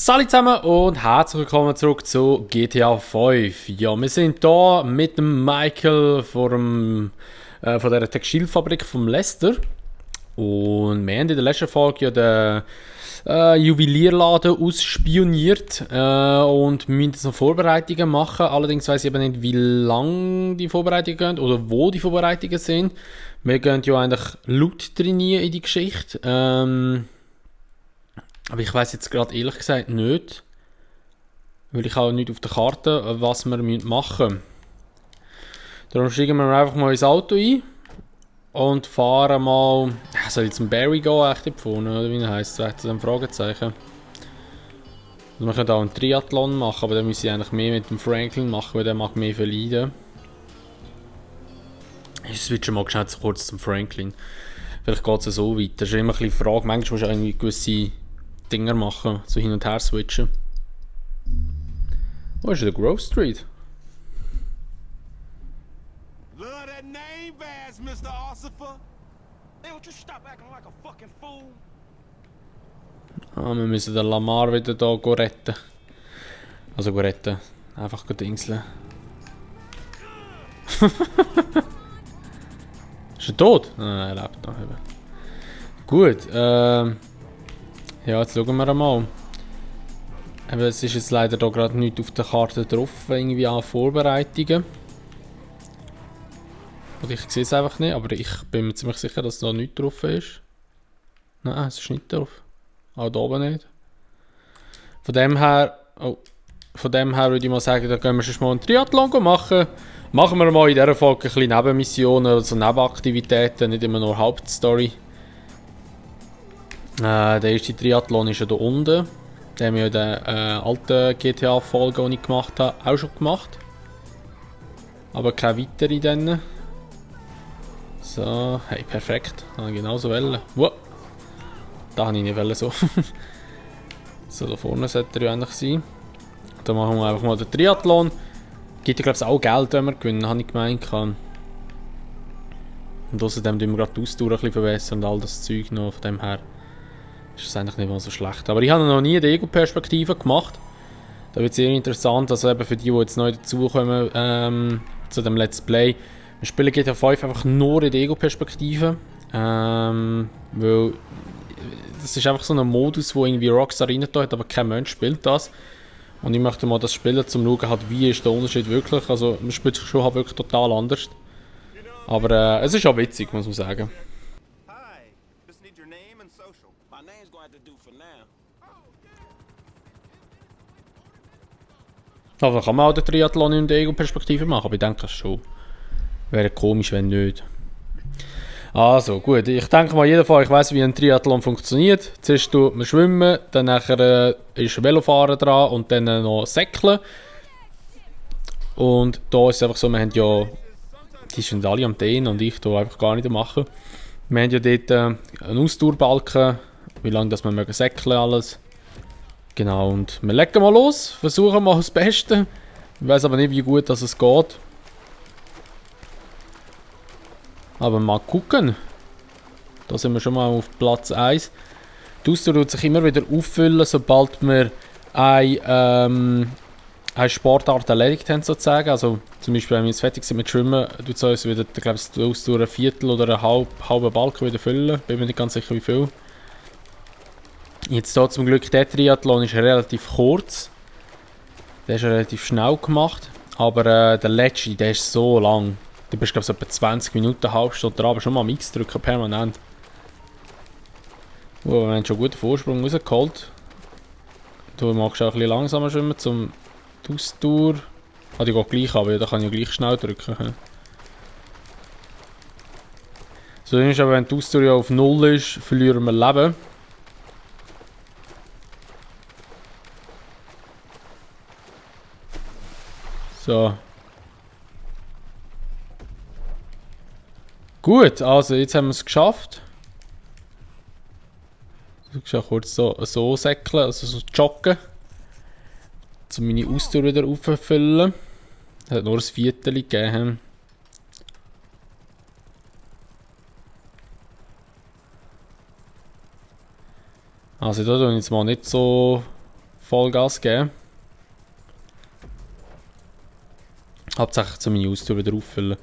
Salut zusammen und herzlich willkommen zurück zu GTA 5. Ja, wir sind hier mit dem Michael von der Textilfabrik vom Lester. Und wir haben in der letzten Folge ja den Juwelierladen ausspioniert und müssen jetzt noch Vorbereitungen machen. Allerdings weiss ich eben nicht, wie lange die Vorbereitungen gehen oder wo die Vorbereitungen sind. Wir gehen ja eigentlich Loot trainieren in die Geschichte. Aber ich weiss jetzt gerade ehrlich gesagt nicht, weil ich auch nicht auf der Karte, was wir machen müssen. Darum steigen wir einfach mal ins Auto ein und fahren mal. Soll ich zum Barry gehen, echt dort vorne, oder wie er heisst? Das ist ein Fragezeichen. Also wir können auch einen Triathlon machen, aber dann müssen ich eigentlich mehr mit dem Franklin machen, weil der mag mehr verleiden. Ich switche mal schnell kurz zum Franklin. Vielleicht geht es so weiter. Das ist immer ein bisschen die Frage. Manchmal musst du irgendwie gewisse Dinger machen, so hin und her switchen. Wo ist der Grove Street? Love that name badge, Mr. Ossifer. Hey, won't you stop acting like a fucking fool? Ah, wir müssen den Lamar wieder hier retten. Also retten. Einfach dingseln. Ist er tot? Nein, er lebt noch. Gut, ja, jetzt schauen wir mal. Aber es ist jetzt leider hier gerade nicht auf der Karte drauf, irgendwie an Vorbereitungen. Oder ich sehe es einfach nicht, aber ich bin mir ziemlich sicher, dass da nichts drauf ist. Nein, es ist nicht drauf. Auch da oben nicht. Von dem her würde ich mal sagen, da gehen wir schon mal einen Triathlon machen. Machen wir mal in dieser Folge ein bisschen Nebenmissionen, also Nebenaktivitäten, nicht immer nur Hauptstory. Der erste Triathlon ist ja hier unten. Den haben wir ja in der alten GTA-Folge, die ich gemacht habe, auch schon gemacht. Aber keine weitere dann. So, hey, perfekt. Da habe ich genauso wollen. Wow. Da habe ich nicht wollen, so. So, da vorne sollte er ja eigentlich sein. Dann machen wir einfach mal den Triathlon. Gibt ja, glaube ich, auch Geld, wenn wir gewinnen, habe ich gemeint. Und außerdem tun wir gerade die Ausdauer ein bisschen verbessern und all das Zeug noch. Von dem her ist es eigentlich nicht mal so schlecht. Aber ich habe noch nie die Ego-Perspektive gemacht. Da wird es sehr interessant, also eben für die jetzt neu dazukommen zu dem Let's Play. Wir spielen GTA 5 einfach nur in der Ego-Perspektive. Weil das ist einfach so ein Modus, wo irgendwie Rockstar rein hat, aber kein Mensch spielt das. Und ich möchte mal das spielen, um zu schauen, halt, wie ist der Unterschied wirklich. Also man spielt sich schon halt wirklich total anders. Aber es ist auch witzig, muss man sagen. Hi, just need your name and social. My name's going to do for now. Also kann man auch den Triathlon in der Ego-Perspektive machen, aber ich denke es schon. Wäre komisch, wenn nicht. Also gut, ich denke mal jedenfalls, ich weiss, wie ein Triathlon funktioniert. Zuerst tut man schwimmen, dann nachher ist Velofahren dran und dann noch Säckeln. Und da ist es einfach so, wir haben ja, die sind alle am Dehnen und ich da einfach gar nicht am machen. Wir haben ja dort einen Ausdauerbalken, wie lange das wir mögen säckeln alles. Genau, und wir legen mal los, versuchen mal das Beste. Ich weiss aber nicht, wie gut das es geht. Aber mal gucken. Da sind wir schon mal auf Platz 1. Die Ausdauer tut sich immer wieder auffüllen, sobald wir eine Sportart erledigt haben, sozusagen. Also zum Beispiel, wenn wir jetzt fertig sind mit Schwimmen, tut es uns wieder, ich glaube, die Ausdauer ein Viertel oder einen halben Balken wieder füllen. Bin mir nicht ganz sicher, wie viel. Jetzt hier zum Glück, der Triathlon ist relativ kurz. Der ist relativ schnell gemacht. Aber der letzte, der ist so lang. Du bist, glaube ich, so etwa 20 Minuten, eine halbe Stunde dran, aber schon mal am X drücken, permanent. Wir haben schon einen guten Vorsprung rausgeholt. Du magst auch ein bisschen langsamer schwimmen, zum die Ausdauer. Ah, die geht gleich, aber ja, da kann ich ja gleich schnell drücken. So, dann ist aber, wenn die Ausdauer ja auf 0 ist, verlieren wir Leben. So. Gut, also jetzt haben wir es geschafft. Ich kann kurz so säckeln, also so joggen. Um meine Ausdauer wieder auffüllen. Es hat nur ein Viertel gegeben. Also da tue ich jetzt mal nicht so Vollgas geben. Hauptsächlich zu meine Austour wieder auffüllen.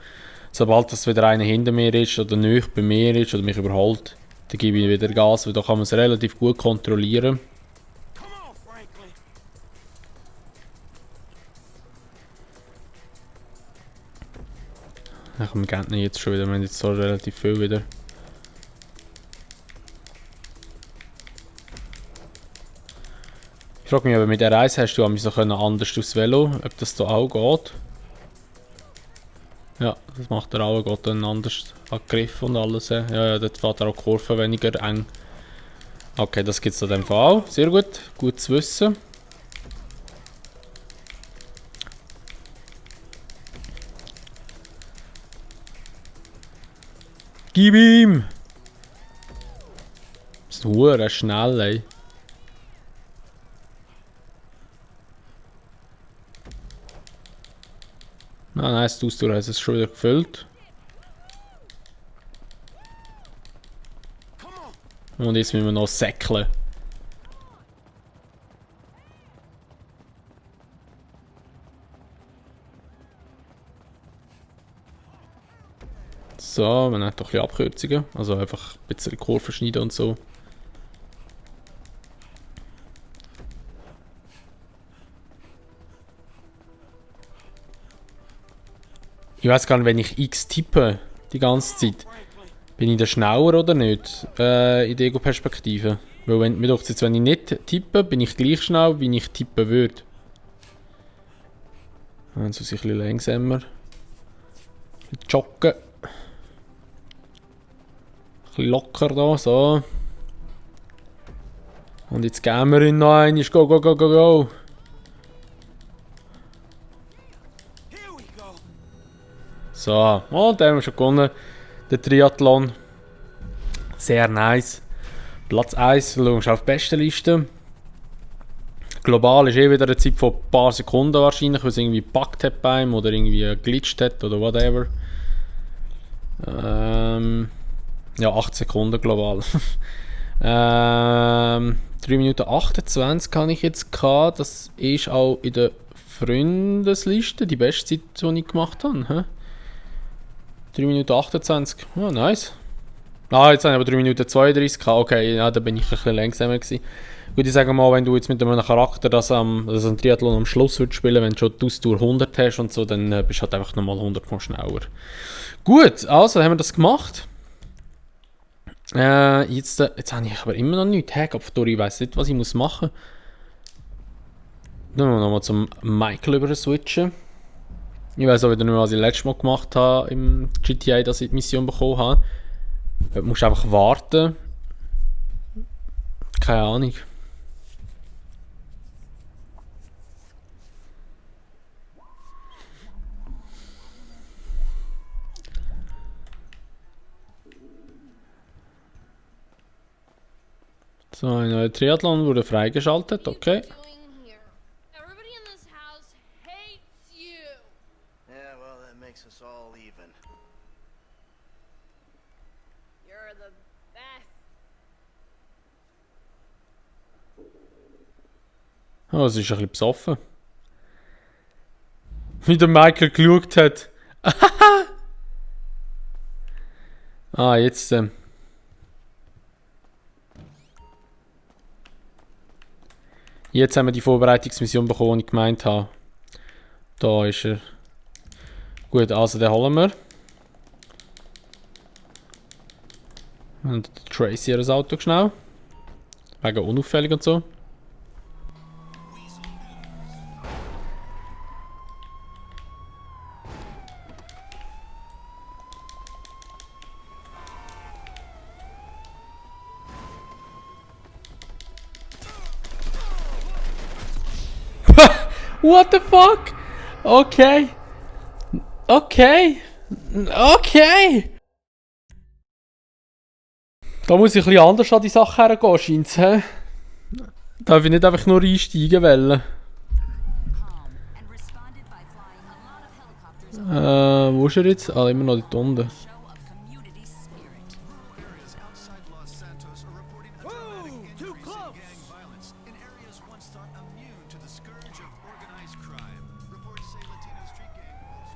Sobald das wieder einer hinter mir ist oder nicht bei mir ist oder mich überholt, dann gebe ich wieder Gas, weil da kann man es relativ gut kontrollieren. Come on, Franklin. Ach, wir gehen nicht jetzt schon wieder, wir haben jetzt so relativ viel wieder. Ich frage mich, aber mit der Reise hast du so anders aufs Velo, ob das da auch geht. Ja, das macht er auch, geht dann anders an Griff und alles. Ja, dort fährt er auch Kurven weniger eng. Okay, das gibt es in dem Fall auch. Sehr gut, gut zu wissen. Gib ihm! Das ist hure schnell, ey. Ah, nice, die Ausdauer hat es schon wieder gefüllt. Und jetzt müssen wir noch säckeln. So, wir haben doch ein bisschen Abkürzungen. Also einfach ein bisschen Kurven schneiden und so. Ich weiß gar nicht, wenn ich X tippe die ganze Zeit, bin ich da schneller oder nicht? In der Ego-Perspektive. Weil wenn, mir jetzt, wenn ich nicht tippe, bin ich gleich schnell, wie ich tippen würde. Jetzt muss ich ein bisschen langsamer. Joggen. Ein bisschen locker da, so. Und jetzt gehen wir ihn noch ein. Go, go, go, go, go. So, und dann haben wir schon gewonnen. Der Triathlon. Sehr nice. Platz 1, schauen wir auf die beste Liste. Global ist wieder eine Zeit von ein paar Sekunden wahrscheinlich, weil es irgendwie gepackt hat bei ihm oder irgendwie glitscht hat oder whatever. Ja, 8 Sekunden global. 3 Minuten 28 kann ich jetzt gehabt. Das ist auch in der Freundesliste die beste Zeit, die ich gemacht habe. He? 3 Minuten 28. Oh, nice. Ah, jetzt habe ich aber 3 Minuten 32 gehabt. Okay, ja, da bin ich ein bisschen langsamer gewesen. Gut, ich sage mal, wenn du jetzt mit einem Charakter das ein Triathlon am Schluss würdest spielen, wenn du schon die Ausdauer 100 hast und so, dann bist du halt einfach nochmal 100 Mal schneller. Gut, also haben wir das gemacht. Jetzt habe ich aber immer noch nichts. Hey, ich weiss nicht, was ich machen muss. Dann nochmal zum Michael über switchen. Ich weiß auch wieder nicht, was ich letztes Mal gemacht habe im GTA, dass ich die Mission bekommen habe. Du musst einfach warten. Keine Ahnung. So, ein neuer Triathlon wurde freigeschaltet, okay. Everybody in this house hates you. Yeah, well, that makes us all even. You're the best. Oh, es ist ein bisschen besoffen. Wie der Michael geschaut hat. Ah, jetzt. Jetzt haben wir die Vorbereitungsmission bekommen, die ich gemeint habe. Da ist er. Gut, also den holen wir. Und Tracy ihr das Auto schnell. Wegen unauffällig und so. What the fuck? Okay. Okay. Okay. Da muss ich ein bisschen anders an die Sache hergehen, scheint's, hä? Darf ich nicht einfach nur einsteigen wollen? Wo ist er jetzt? Ah, immer noch dort unten. Whoa, too close. scourge of organized crime. Reports say Latino street gang also.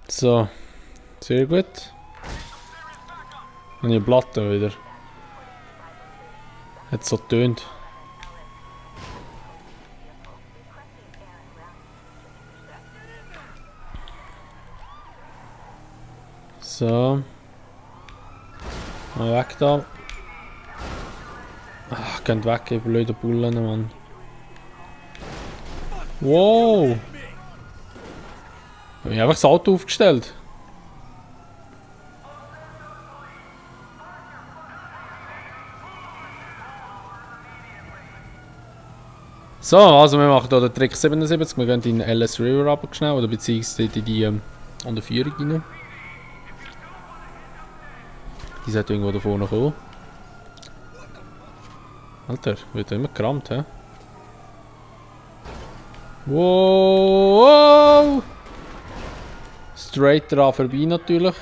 So, sehr gut. Und die Platte wieder. Hat so getönt. So. Mal weg da. Ach, könnt weg, ihr blöde Bullen, Mann. Wow! Ich habe einfach das Auto aufgestellt. So, also wir machen hier den Trick 77. Wir gehen in den LS River runter schnell, oder beziehungsweise in die Unterführung rein. Die sollte irgendwo da vorne kommen. Alter, wird immer gerammt, hä? Wow! Straight dran vorbei natürlich.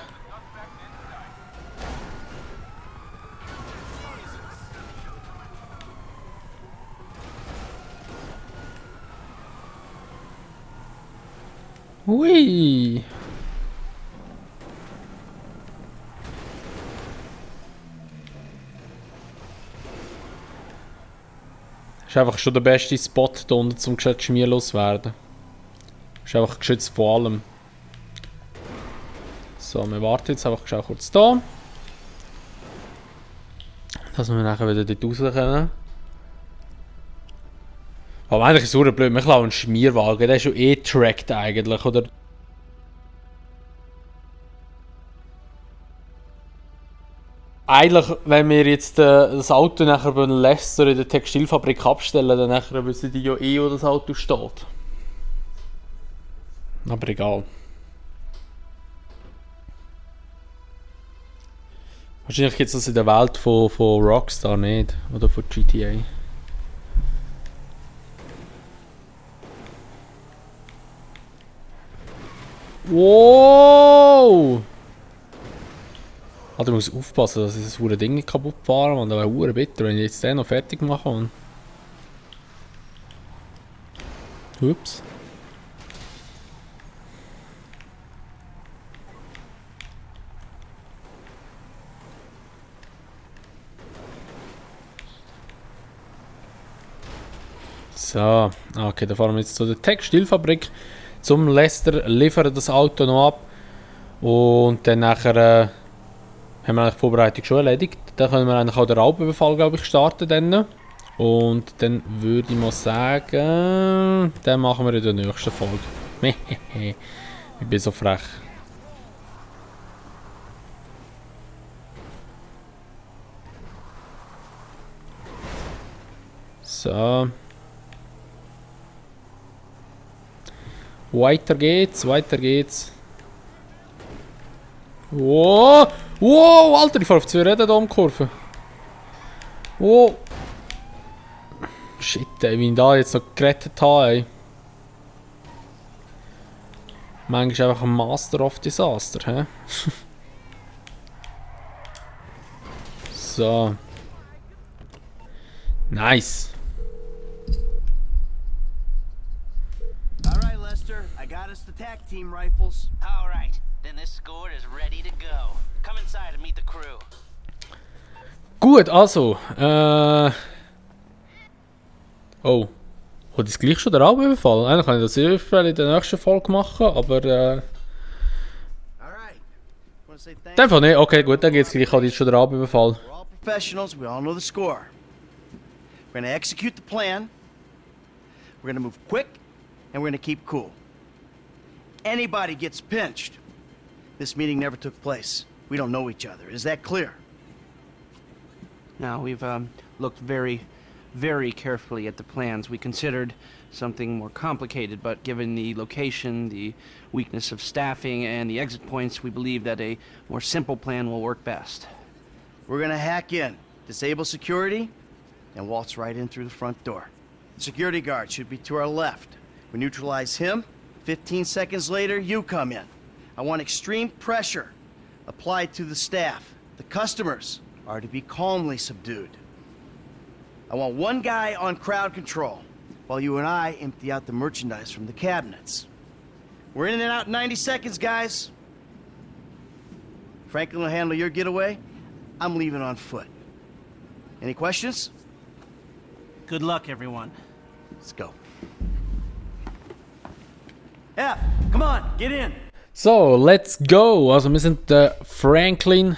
Hui! Ist einfach schon der beste Spot hier unten zum gescheit schmierlos werden. Ist einfach geschützt vor allem. So, wir warten jetzt einfach schon kurz da. Dass wir nachher wieder dort raus können. Aber eigentlich ist es blöd, wir klauen einen Schmierwagen, der ist schon eh tracked eigentlich, oder? Eigentlich, wenn wir jetzt das Auto nachher bei Leicester in der Textilfabrik abstellen, dann nachher wissen die ja eh, wo das Auto steht. Aber egal. Wahrscheinlich gibt es das in der Welt von Rockstar nicht, oder von GTA. Wow! Also, ich muss aufpassen, dass ich das verdammte Ding nicht kaputt fahre, man. Das wäre verdammt bitter, wenn ich jetzt den noch fertig mache. Man. Ups. So, okay, dann fahren wir jetzt zu der Textilfabrik. Zum Leicester liefern das Auto noch ab. Und dann nachher haben wir eigentlich die Vorbereitung schon erledigt. Dann können wir eigentlich auch den Raubüberfall, glaube ich, starten. Dann. Und dann würde ich mal sagen, dann machen wir in der nächsten Folge. Ich bin so frech. So. Weiter geht's, weiter geht's. Wow, wow, Alter, ich fahre auf 2 Räder da um die Kurve. Wow. Shit, ey, wie ich da jetzt noch gerettet habe, ey. Manchmal einfach ein Master of Disaster, hä? So. Nice. All right, Lester. I got us the TAC team rifles. All right, then this squad is ready to go. Come inside and meet the crew. Gut, also, oh. Hat es gleich schon der Raubüberfall? Eigentlich kann ich das in der nächsten Folge machen, aber All right. Want to say thanks? einfach nicht. Okay, gut, dann geht's gleich halt jetzt schon der Raubüberfall. We're all professionals. We all know the score. We're gonna execute the plan. We're gonna move quick, and we're gonna keep cool. Anybody gets pinched. This meeting never took place. We don't know each other. Is that clear? Now, we've looked very, very carefully at the plans. We considered something more complicated, but given the location, the weakness of staffing, and the exit points, we believe that a more simple plan will work best. We're gonna hack in, disable security, and waltz right in through the front door. The security guard should be to our left. We neutralize him. 15 seconds later, you come in. I want extreme pressure applied to the staff. The customers are to be calmly subdued. I want one guy on crowd control while you and I empty out the merchandise from the cabinets. We're in and out in 90 seconds, guys. Franklin will handle your getaway. I'm leaving on foot. Any questions? Good luck, everyone. Let's go. F, come on, get in. So, let's go! Also, wir sind der Franklin.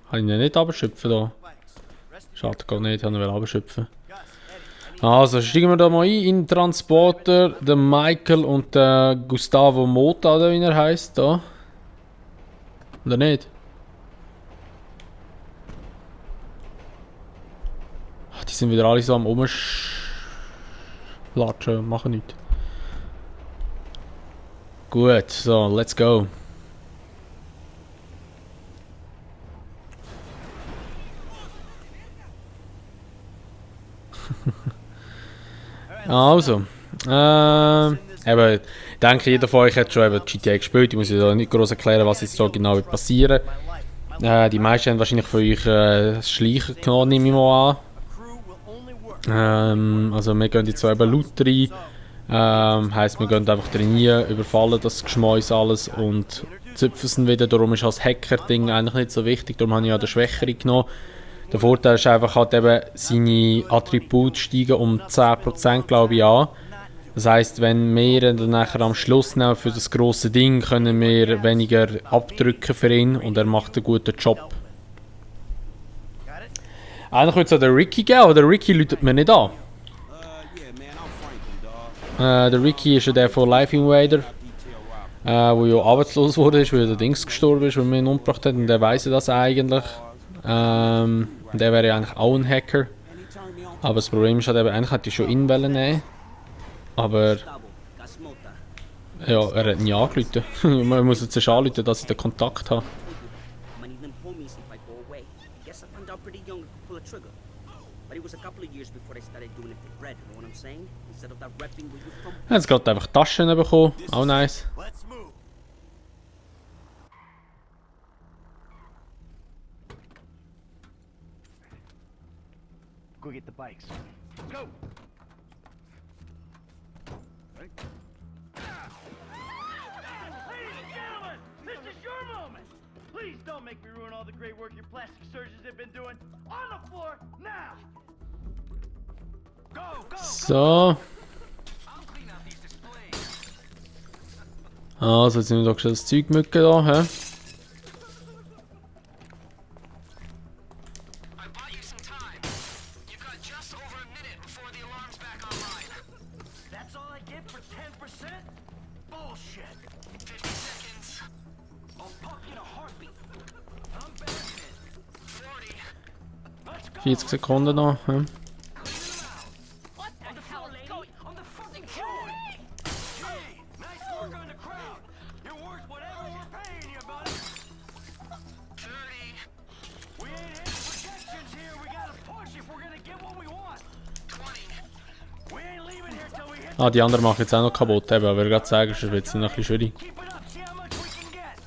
Habe ich ihn nicht abschöpfen da? Schade, gar nicht, ich wollte ihn abschöpfen. Also, steigen wir da mal ein in den Transporter. Der Michael und der Gustavo Mota, oder wie er heisst, da. Oder nicht? Ach, die sind wieder alle so am Latschen, machen nichts. Gut, so, let's go. Also, eben, ich denke, jeder von euch hat schon eben GTA gespielt. Ich muss ja nicht groß erklären, was jetzt da genau passieren wird. Die meisten haben wahrscheinlich von euch das Schleichen genommen, nehme ich mal an. Also wir gehen jetzt so eben laut rein. Heisst, wir gehen einfach trainieren, überfallen das Geschmäus alles und züpfen es wieder. Darum ist das Hacker-Ding eigentlich nicht so wichtig. Darum habe ich ja den Schwächeren genommen. Der Vorteil ist einfach halt eben, seine Attribute steigen um 10%, glaube ich, an. Das heisst, wenn wir dann nachher am Schluss nehmen für das grosse Ding, können wir weniger abdrücken für ihn und er macht einen guten Job. Eigentlich würde es auch den Ricky geben, aber der Ricky läutet mir nicht an. Der Ricky ist ja der von Life Invader, wo ja arbeitslos wurde, weil der Dings gestorben ist, weil wir ihn umgebracht haben und der weiss das eigentlich. Der wäre ja eigentlich auch ein Hacker. Aber das Problem ist halt eben, eigentlich hätte ich schon ihn nehmen. Aber ja, er hat nie angerufen. Man muss jetzt erst anrufen, dass ich den Kontakt habe. Er hat gerade einfach Taschen bekommen, auch nice. Go get the bikes. Go! Right? Ladies and gentlemen, this is your moment! Please don't make me ruin all the great work your plastic surgeons have been doing. On the floor, now! Go, go, So. Also, jetzt sind wir doch schon das Zeug mücken da, hä? Bullshit! 50 seconds. I'll pop you in a heartbeat. I'm back in. 40. Let's go! 40 Sekunden noch, hä? What the hell is going on the fucking floor? Hey, nice work on the crowd. You're worth whatever we're paying you, buddy. 30. We ain't hitting projections here. We gotta push if we're gonna get what we want. 20. We ain't leaving here till we hit. Ah, die anderen machen jetzt auch noch kaputt, eben, aber ich gerade sagen, es wird noch ein bisschen schwierig. Keep it up. See how much we can get.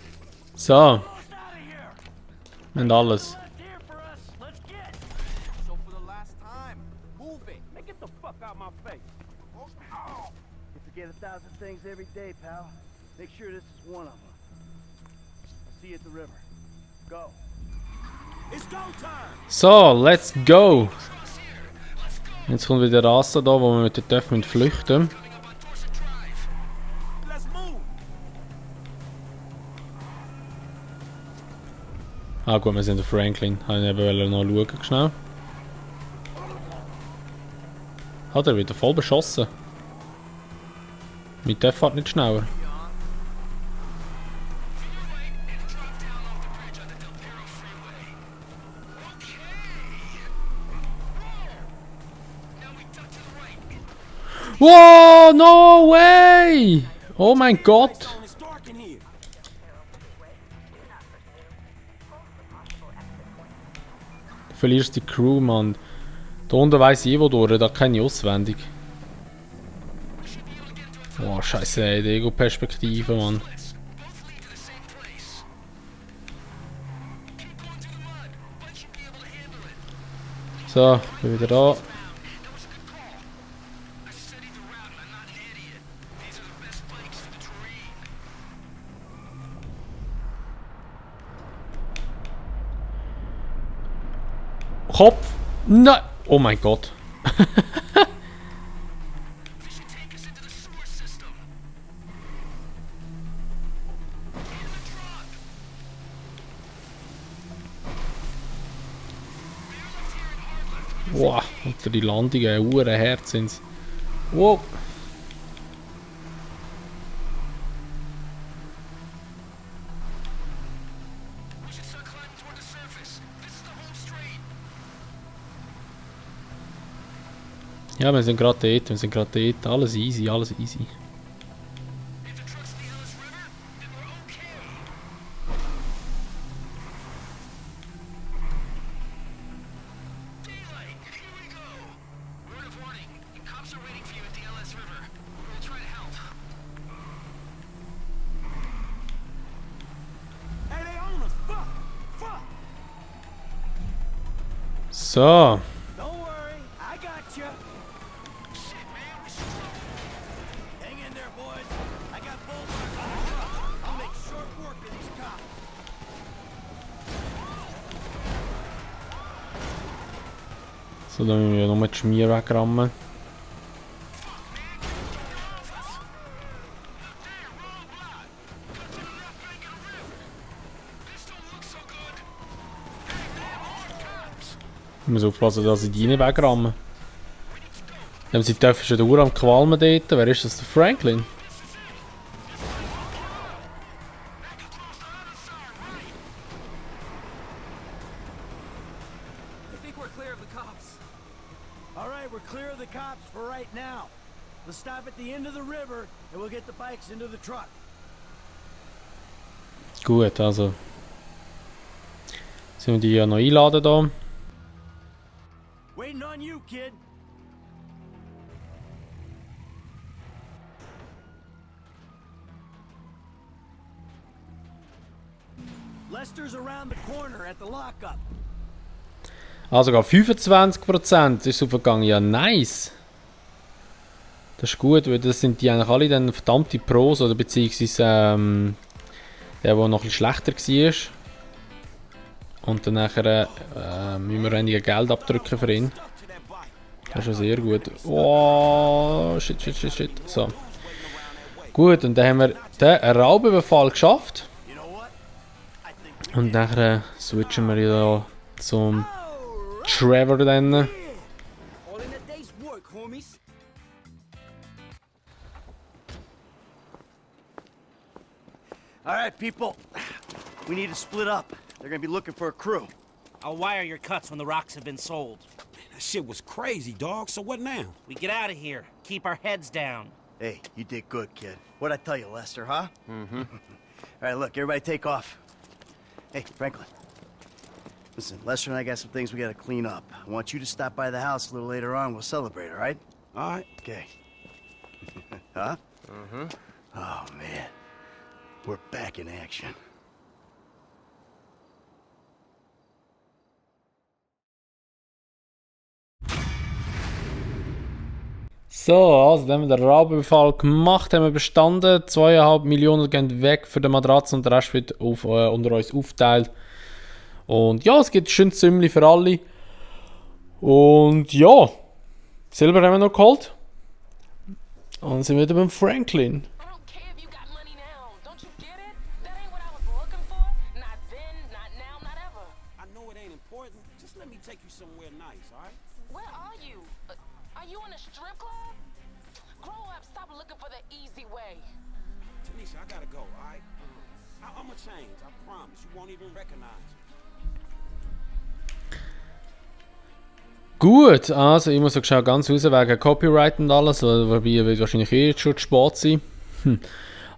So, Almost out of here. wir haben alles. Left here for us. Let's get. So for the last time, move it. Now get the fuck out my face. You forget 1,000 things every day, pal. Make sure this is one of them. I'll see you at the river. Go. It's go time. So, let's go! Jetzt kommt wieder Rasta da, wo wir mit den Töpfen flüchten. Let's move. Ah gut, wir sind der Franklin. Habe ich eben noch schauen, schnell. Hat er wieder voll beschossen. Mit der fährt nicht schneller. Whoa, no way! Oh mein Gott! It's dark in here. Du verlierst die Crew, Mann. Da unten weiss ich wo durch, da kenne ich auswendig. Boah, scheiße, ey, die Ego-Perspektive, Mann. So, bin wieder da. Kopf! Nein! Oh mein Gott. Wow, unter die Landungen, Herz sind's. Wow. Ja, wir sind gerade dort, alles easy, alles easy. Hey, they own us. Fuck. Fuck. So. Don't worry. I got you. Shit, man. We should hang in there, boys. I got bullseye on the truck. I'll make short work of these cops. So, dann müssen wir noch die Schmier wegrammen. Ich muss aufpassen, dass ich die nicht wegrammen. Sie dürfen schon durch am Qualmen dort. Wer ist das? Der Franklin? I think we're clear of the cops. All right, we're clear of the cops for right now. Let's stop at the end of the river and we'll get the bikes into the truck. Gut, also. Sollen wir die ja noch einladen da? Waiting on you, kid. Lester's around the corner at the lockup. Also sogar 25% ist aufgegangen. Ja, nice. Das ist gut, weil das sind die eigentlich alle dann verdammte Pros, oder beziehungsweise der noch ein bisschen schlechter war. Und dann nachher müssen wir weniger Geld abdrücken für ihn. Das ist schon sehr gut. Oh, shit. So. Gut, und dann haben wir den Raubüberfall geschafft. Und nachher switchen wir ja zum Trevor dann. All in a day's work, homies. All right, people. We need to split up. They're gonna be looking for a crew. I'll wire your cuts when the rocks have been sold. That shit was crazy, dog. So what now? We get out of here. Keep our heads down. Hey, you did good, kid. What'd I tell you, Lester, huh? Mm-hmm. All right, look, everybody take off. Hey, Franklin. Listen, Lester and I got some things we gotta clean up. I want you to stop by the house a little later on. We'll celebrate, all right? All right. Okay. Huh? Mm-hmm. Oh, man. We're back in action. So, also dann haben wir den Raubüberfall gemacht, haben wir bestanden. 2,5 Millionen gehen weg für den Matratze und der Rest wird unter uns aufgeteilt. Und ja, es gibt ein schönes Sümmli für alle. Und ja, Silber haben wir noch geholt. Und sind wieder beim Franklin. I don't care if you got money now. Don't you get it? That ain't what I was looking for. Not then, not now, not ever. I know it ain't important. Just let me take you somewhere nice, all right? Where are you? Are you in a strip club? Grow up, stop looking for the easy way. Tanisha, I gotta go, all right? I'ma change. I promise. You won't even recognize me. Gut, also ich muss auch schon ganz raus wegen Copyright und alles, wobei wird wahrscheinlich jetzt schon zu spät sein.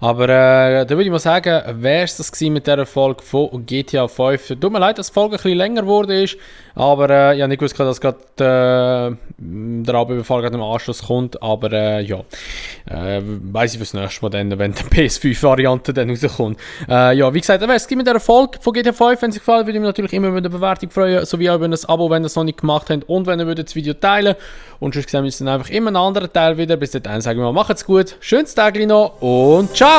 Aber da würde ich mal sagen, wäre es das gewesen mit dieser Folge von GTA 5. Tut mir leid, dass die Folge ein bisschen länger geworden ist, aber ich habe nicht gewusst, dass gerade der Abendbefall gerade im Anschluss kommt, aber ja, weiss ich fürs nächste Mal dann, wenn die PS5-Variante dann rauskommt. Ja, wie gesagt, wäre es mit dieser Folge von GTA 5. Wenn es euch gefällt, würde ich mich natürlich immer über eine Bewertung freuen, sowie auch über ein Abo, wenn ihr es noch nicht gemacht habt und wenn ihr das Video teilen. Und sonst sehen wir uns dann einfach immer einen anderen Teil wieder. Bis dahin sagen wir mal, macht's gut, schönes Tag noch und ciao!